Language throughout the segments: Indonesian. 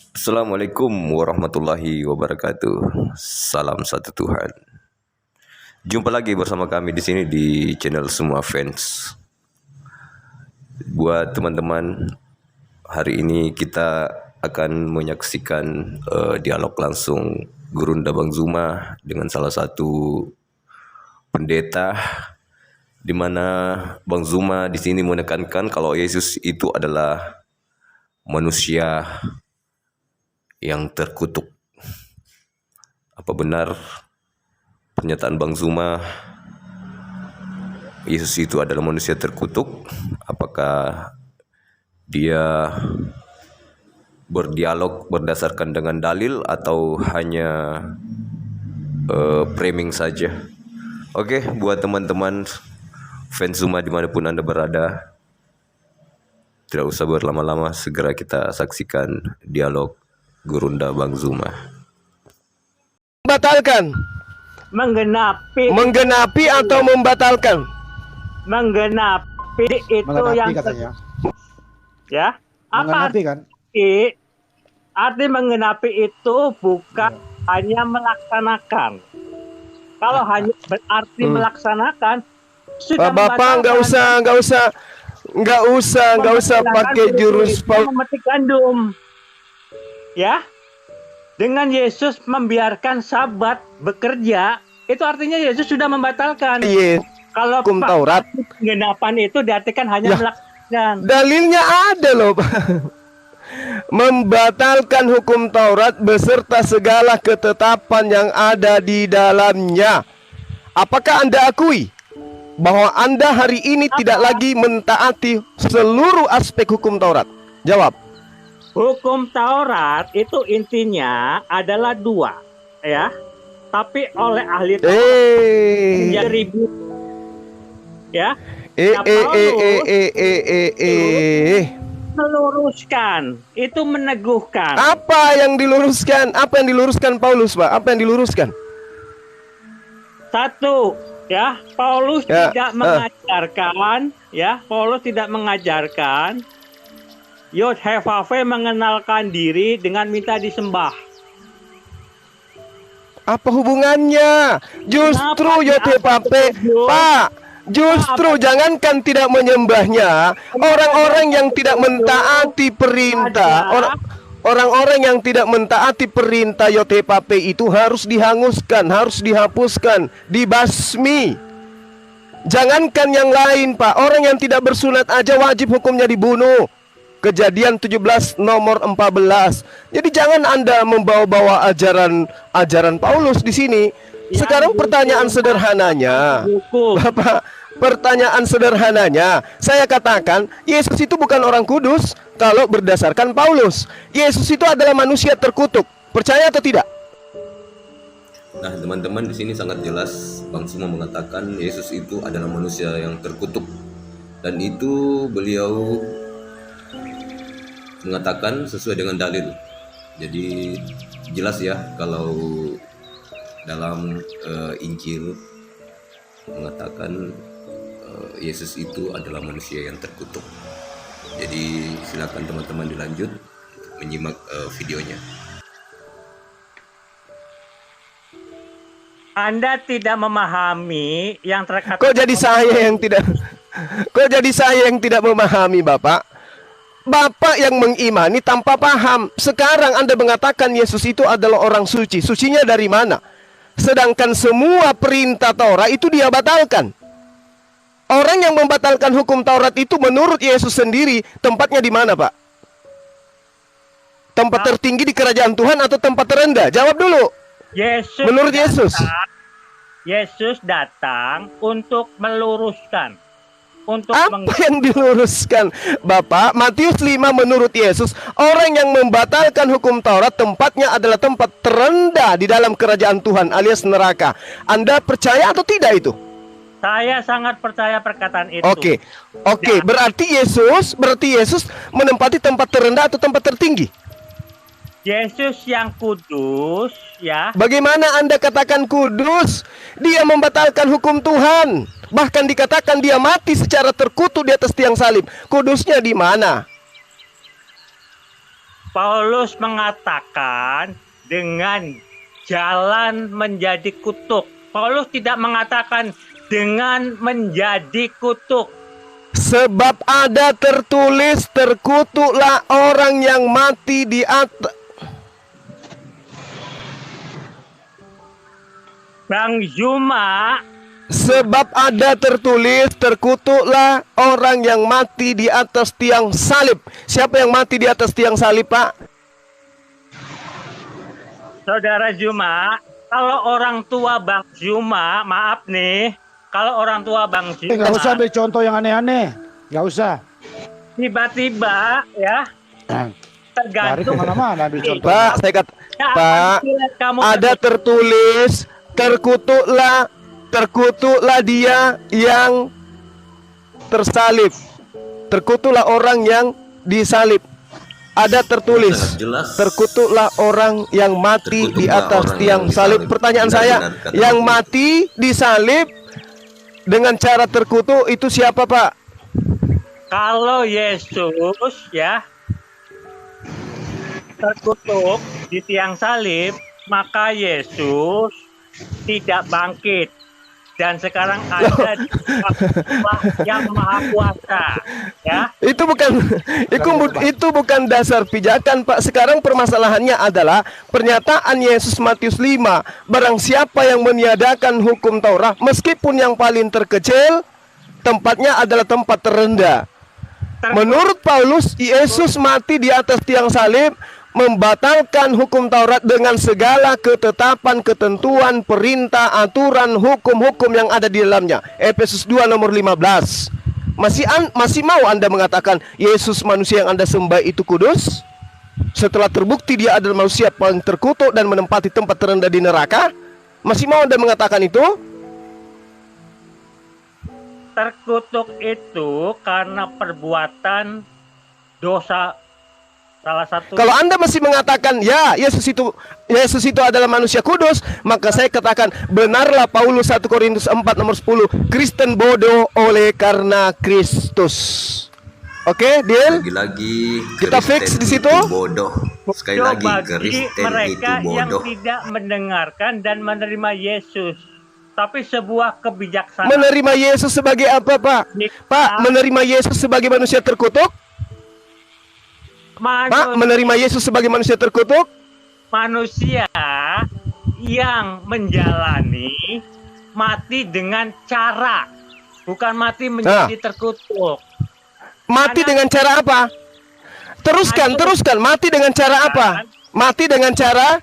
Assalamualaikum warahmatullahi wabarakatuh. Salam satu Tuhan. Jumpa lagi bersama kami di sini di channel Semua Fans. Buat teman-teman, hari ini kita akan menyaksikan dialog langsung Gurunda Bang Zuma dengan salah satu pendeta, di mana Bang Zuma di sini menekankan kalau Yesus itu adalah manusia yang terkutuk. Apa benar pernyataan Bang Zuma, Yesus itu adalah manusia terkutuk? Apakah dia berdialog berdasarkan dengan dalil atau hanya framing saja? Oke, buat teman-teman fans Zuma dimanapun Anda berada, tidak usah berlama-lama, segera kita saksikan dialog Gurunda Bang Zuma. Membatalkan, menggenapi atau membatalkan? Menggenapi itu Menggenapi yang katanya. ya. Apa Menggenapi kan? arti menggenapi itu bukan hanya melaksanakan. Kalau hanya berarti melaksanakan, sudah Bapak nggak usah pakai jurus memetik gandum. Ya, dengan Yesus membiarkan Sabat bekerja, itu artinya Yesus sudah membatalkan. Yes. Kalau Hukum Taurat. penggenapan itu diartikan hanya melaksanakan. Dalilnya ada loh, Pak. Membatalkan hukum Taurat beserta segala ketetapan yang ada di dalamnya. Apakah Anda akui bahwa Anda hari ini tidak lagi mentaati seluruh aspek hukum Taurat? Jawab. Hukum Taurat itu intinya adalah dua, ya. Tapi oleh ahli Taurat ribu, ya. Meluruskan, itu meneguhkan. Apa yang diluruskan? Apa yang diluruskan Paulus, Pak? Apa yang diluruskan? Satu, ya, Paulus tidak mengajarkan, ya, Paulus tidak mengajarkan Yod Hevave mengenalkan diri dengan minta disembah. Apa hubungannya? Justru Yod Hevave, Pak. Justru jangankan tidak menyembahnya, orang-orang yang tidak mentaati perintah, orang-orang yang tidak mentaati perintah Yod Hevave itu harus dihanguskan, harus dihapuskan, dibasmi. Jangankan yang lain, Pak. Orang yang tidak bersunat aja wajib hukumnya dibunuh. Kejadian 17 nomor 14. Jadi jangan Anda membawa-bawa ajaran Paulus di sini. Sekarang pertanyaan sederhananya, Bapak, pertanyaan sederhananya, saya katakan Yesus itu bukan orang kudus kalau berdasarkan Paulus. Yesus itu adalah manusia terkutuk. Percaya atau tidak? Nah, teman-teman, di sini sangat jelas Bang Zuma mengatakan Yesus itu adalah manusia yang terkutuk, dan itu beliau mengatakan sesuai dengan dalil. Jadi jelas ya kalau dalam Injil mengatakan Yesus itu adalah manusia yang terkutuk. Jadi silakan teman-teman dilanjut menyimak videonya. Anda tidak memahami yang terkait. Kok jadi saya yang tidak memahami, Bapak? Bapak yang mengimani tanpa paham. Sekarang Anda mengatakan Yesus itu adalah orang suci. Sucinya dari mana? Sedangkan semua perintah Taurat itu dia batalkan. Orang yang membatalkan hukum Taurat itu menurut Yesus sendiri tempatnya di mana, Pak? Tempat tertinggi di kerajaan Tuhan atau tempat terendah? Jawab dulu. Yesus menurut Yesus. Yesus datang untuk meluruskan. Apa yang diluruskan, Bapak? Matius 5 menurut Yesus, orang yang membatalkan hukum Taurat tempatnya adalah tempat terendah di dalam kerajaan Tuhan alias neraka. Anda percaya atau tidak itu? Saya sangat percaya perkataan itu. Oke. Berarti Yesus menempati tempat terendah atau tempat tertinggi? Yesus yang kudus, ya. Bagaimana Anda katakan kudus? Dia membatalkan hukum Tuhan. Bahkan dikatakan dia mati secara terkutuk di atas tiang salib. Kudusnya di mana? Paulus mengatakan dengan jalan menjadi kutuk. Paulus tidak mengatakan dengan menjadi kutuk. Sebab ada tertulis, terkutuklah orang yang mati di atas. Bang Zuma, Sebab ada tertulis, terkutuklah orang yang mati di atas tiang salib. Siapa yang mati di atas tiang salib, Pak? Saudara Zuma, kalau orang tua Bang Zuma, maaf nih, kalau orang tua Bang Zuma, Nggak usah ambil contoh yang aneh-aneh, nggak usah. tiba-tiba ya Lari tergantung. kemana-mana ambil contoh. Pak, saya kata, Ya, Pak, kamu ada tertulis, terkutuklah dia yang tersalib. Terkutuklah orang yang disalib. Ada tertulis, Sangat jelas. terkutuklah orang yang mati di Terkutuklah atas orang tiang yang salib. disalib. Pertanyaan Benar, saya, benar, kata yang Bapak. mati disalib dengan cara terkutuk itu siapa, Pak? Kalau Yesus ya terkutuk di tiang salib, maka Yesus tidak bangkit dan sekarang ada di Allah yang Maha Kuasa, ya. Itu bukan dasar pijakan, Pak. Sekarang permasalahannya adalah pernyataan Yesus Matius 5, barang siapa yang meniadakan hukum Taurat, meskipun yang paling terkecil, tempatnya adalah tempat terendah. Menurut Paulus, Yesus mati di atas tiang salib membatalkan hukum Taurat dengan segala ketetapan, ketentuan, perintah, aturan, hukum-hukum yang ada di dalamnya. Efesus 2 nomor 15. Masih mau Anda mengatakan Yesus manusia yang Anda sembah itu kudus? Setelah terbukti dia adalah manusia paling terkutuk dan menempati tempat terendah di neraka? Masih mau Anda mengatakan itu? Terkutuk itu karena perbuatan dosa salah satu. Kalau Anda masih mengatakan ya Yesus itu adalah manusia kudus, maka saya katakan benarlah Paulus 1 Korintus 4 nomor 10, Kristen bodoh oleh karena Kristus. Oke, deal? Lagi-lagi Kita Kristen fix di situ? itu bodoh. Sekali lagi bagi Kristen mereka itu yang bodoh. tidak mendengarkan dan menerima Yesus, tapi sebuah kebijaksanaan. Menerima Yesus sebagai apa, Pak? Pak, menerima Yesus sebagai manusia terkutuk? Pak, menerima Yesus sebagai manusia terkutuk? Manusia yang menjalani mati dengan cara, bukan mati menjadi terkutuk. Mati dengan cara apa? Teruskan. Mati dengan cara apa? Mati dengan cara?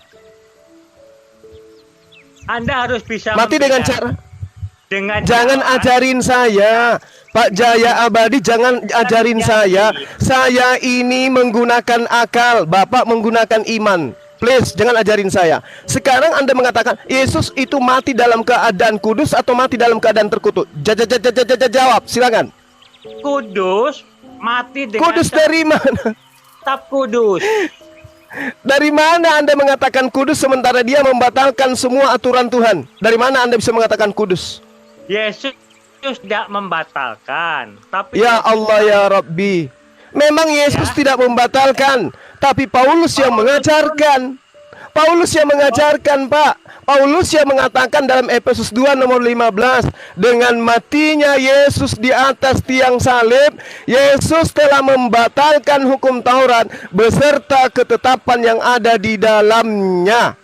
Anda harus bisa Mati dengan membedakan. cara? Jangan ajarin saya, Pak Jaya Abadi, jangan ajarin saya. Saya ini menggunakan akal, Bapak menggunakan iman. Please, jangan ajarin saya. Sekarang Anda mengatakan Yesus itu mati dalam keadaan kudus atau mati dalam keadaan terkutuk? Jawab, silakan. Kudus, mati dengan Kudus dari mana? tetap kudus. Dari mana Anda mengatakan kudus sementara dia membatalkan semua aturan Tuhan? Dari mana Anda bisa mengatakan kudus? Yesus tidak membatalkan, tapi Ya Allah ya Rabbi. Memang Yesus tidak membatalkan, tapi Paulus yang mengajarkan. Paulus yang mengajarkan, Pak. Paulus yang mengatakan dalam Efesus 2 nomor 15, dengan matinya Yesus di atas tiang salib, Yesus telah membatalkan hukum Taurat beserta ketetapan yang ada di dalamnya.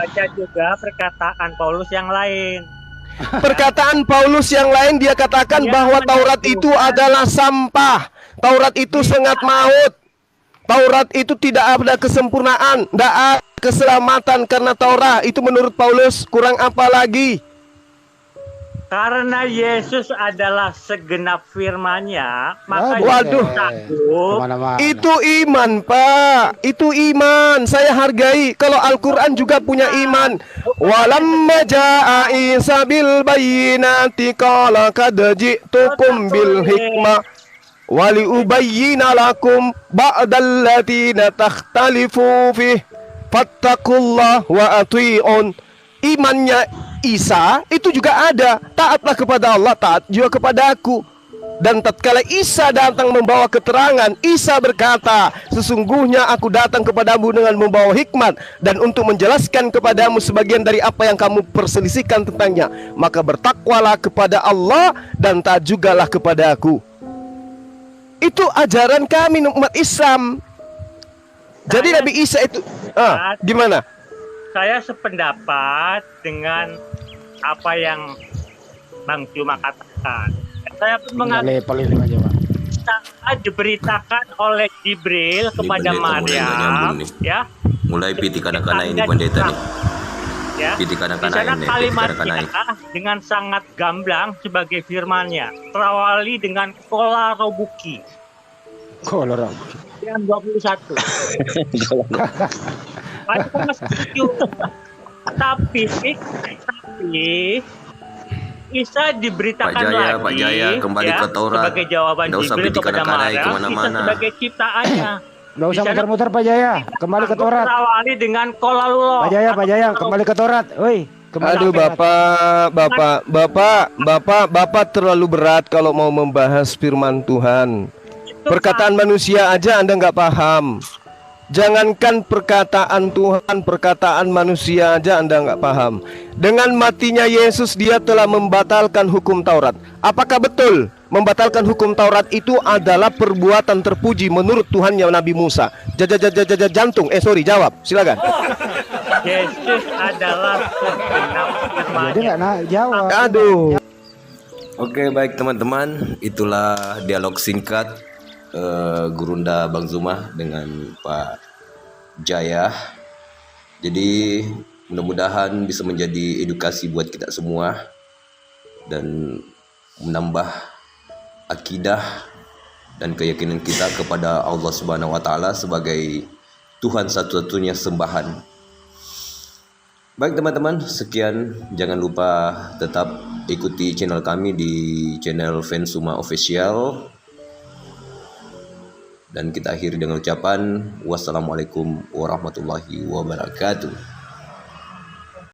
baca juga perkataan Paulus yang lain. Perkataan Paulus yang lain, dia katakan bahwa Taurat itu adalah sampah. Taurat itu sangat maut. Taurat itu tidak ada kesempurnaan, tidak ada keselamatan karena Taurat. Itu menurut Paulus kurang apa lagi? Karena Yesus adalah segenap firman-Nya, maka Waduh. Yesus takut. Kemana-mana. Itu iman, Pak. Itu iman. Saya hargai. Kalau Al-Quran juga punya iman. Walamma ja'a Isa bil bayyinati qala qad ji'tukum bil hikmah wali ubayyina lakum ba'dallatina takhtalifu fih fattaqullah wa ati'un. Imannya Isa itu juga ada. Taatlah kepada Allah, taat juga kepada aku. Dan tatkala Isa datang membawa keterangan, Isa berkata, sesungguhnya aku datang kepadamu dengan membawa hikmat dan untuk menjelaskan kepadamu sebagian dari apa yang kamu perselisihkan tentangnya. Maka bertakwalah kepada Allah dan tajugalah kepada aku. Itu ajaran kami umat Islam. Jadi Nabi Isa itu gimana? Saya sependapat dengan apa yang Bang Cuma katakan. Saya pun mengatakan Paling aja, Pak. sangat diberitakan oleh Jibril kepada pendeta mulai nggak nyambung Maryam, nih. ya. Mulai piti kanak-kanak ini pendeta nih. Ya. Piti Di kanak-kanak sana ini, piti kanak-kanak ini. kalimatnya dengan sangat gamblang sebagai firmannya, terawali dengan kola robuki Kolor. yang 21. Saya masih setuju. Tapi Isa diberitakan Pak Jaya, lagi, Pak Jaya, kembali ke Taurat. sebagai jawaban Nggak usah Jibril piti kepada kanak-kanak Maryam, Isa kemana-mana. sebagai ciptaannya. Nggak usah Di sana muter-muter Pak Jaya. Kembali ke Taurat. terawali dengan kolalullah. Pak Jaya, kembali ke Taurat. Woi, kembali Aduh ke Taurat. Bapak terlalu berat kalau mau membahas firman Tuhan. Perkataan manusia aja Anda nggak paham. Jangankan perkataan Tuhan, perkataan manusia aja Anda nggak paham. Dengan matinya Yesus dia telah membatalkan hukum Taurat. Apakah betul membatalkan hukum Taurat itu adalah perbuatan terpuji menurut Tuhannya Nabi Musa? Jantung, jawab, silakan. Yesus adalah segenap firman-Nya. Dia nggak jawab. Aduh. Oke, baik teman-teman, itulah dialog singkat Gurunda Bang Zuma dengan Pak Jaya. Jadi mudah-mudahan bisa menjadi edukasi buat kita semua dan menambah akidah dan keyakinan kita kepada Allah Subhanahu wa taala sebagai Tuhan satu-satunya sembahan. Baik teman-teman, sekian. Jangan lupa tetap ikuti channel kami di channel Fensuma Official. Dan kita akhiri dengan ucapan wassalamualaikum warahmatullahi wabarakatuh.